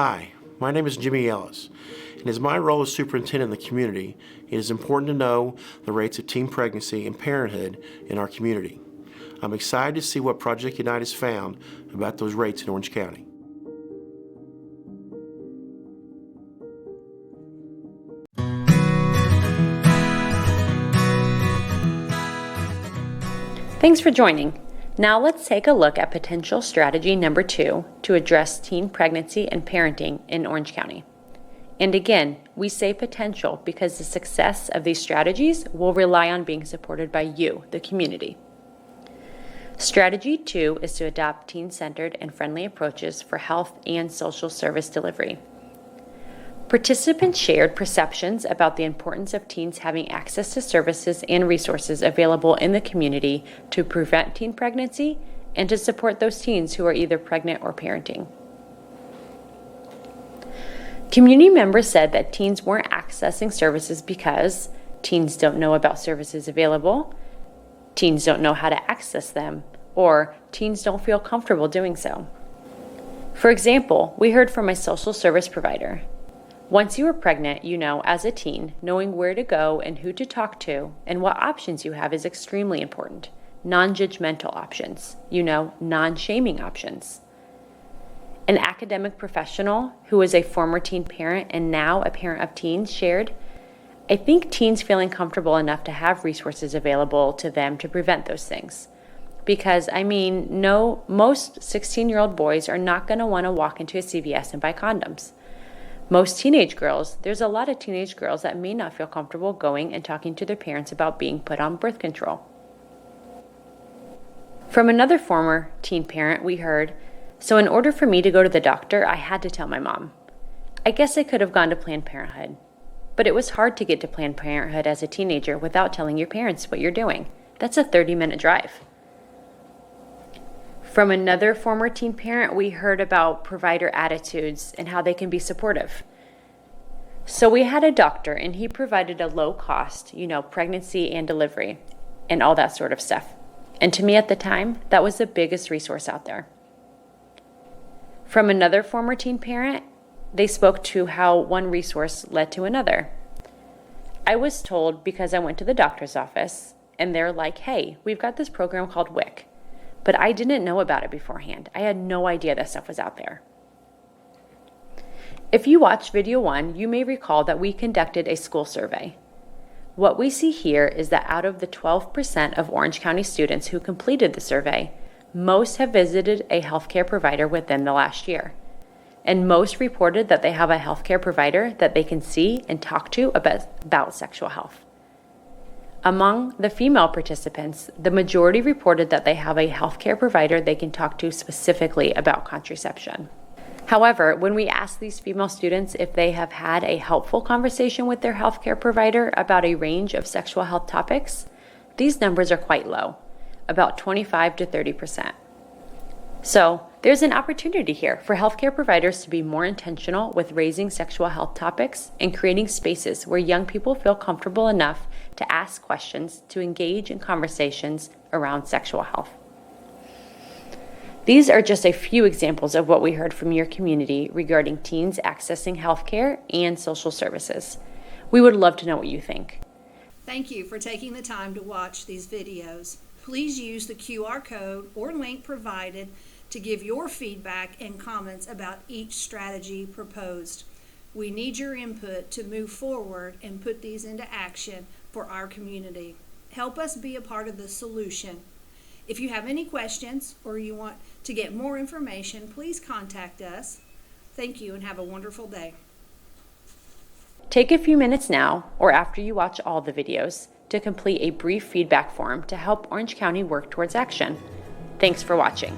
Hi, my name is Jimmy Ellis, and as my role as superintendent in the community, it is important to know the rates of teen pregnancy and parenthood in our community. I'm excited to see what Project Unite has found about those rates in Orange County. Thanks for joining. Now let's take a look at potential strategy number 2 to address teen pregnancy and parenting in Orange County. And again, we say potential because the success of these strategies will rely on being supported by you, the community. Strategy 2 is to adopt teen-centered and friendly approaches for health and social service delivery. Participants shared perceptions about the importance of teens having access to services and resources available in the community to prevent teen pregnancy and to support those teens who are either pregnant or parenting. Community members said that teens weren't accessing services because teens don't know about services available, teens don't know how to access them, or teens don't feel comfortable doing so. For example, we heard from a social service provider. Once you are pregnant, you know, as a teen, knowing where to go and who to talk to and what options you have is extremely important. Non-judgmental options, non-shaming options. An academic professional who is a former teen parent and now a parent of teens shared, I think teens feeling comfortable enough to have resources available to them to prevent those things. Because, most 16-year-old boys are not going to want to walk into a CVS and buy condoms. Most teenage girls, there's a lot of teenage girls that may not feel comfortable going and talking to their parents about being put on birth control. From another former teen parent, we heard, so in order for me to go to the doctor, I had to tell my mom. I guess I could have gone to Planned Parenthood, but it was hard to get to Planned Parenthood as a teenager without telling your parents what you're doing. That's a 30-minute drive. From another former teen parent, we heard about provider attitudes and how they can be supportive. So we had a doctor and he provided a low cost, pregnancy and delivery and all that sort of stuff. And to me at the time, that was the biggest resource out there. From another former teen parent, they spoke to how one resource led to another. I was told because I went to the doctor's office and they're like, hey, we've got this program called WIC. But I didn't know about it beforehand. I had no idea that stuff was out there. If you watched video 1, you may recall that we conducted a school survey. What we see here is that out of the 12% of Orange County students who completed the survey, most have visited a healthcare provider within the last year. And most reported that they have a healthcare provider that they can see and talk to about sexual health. Among the female participants, the majority reported that they have a healthcare provider they can talk to specifically about contraception. However, when we asked these female students if they have had a helpful conversation with their healthcare provider about a range of sexual health topics, these numbers are quite low, about 25 to 30%. So, there's an opportunity here for healthcare providers to be more intentional with raising sexual health topics and creating spaces where young people feel comfortable enough to ask questions, to engage in conversations around sexual health. These are just a few examples of what we heard from your community regarding teens accessing healthcare and social services. We would love to know what you think. Thank you for taking the time to watch these videos. Please use the QR code or link provided to give your feedback and comments about each strategy proposed. We need your input to move forward and put these into action for our community. Help us be a part of the solution. If you have any questions or you want to get more information, please contact us. Thank you and have a wonderful day. Take a few minutes now or after you watch all the videos to complete a brief feedback form to help Orange County work towards action. Thanks for watching.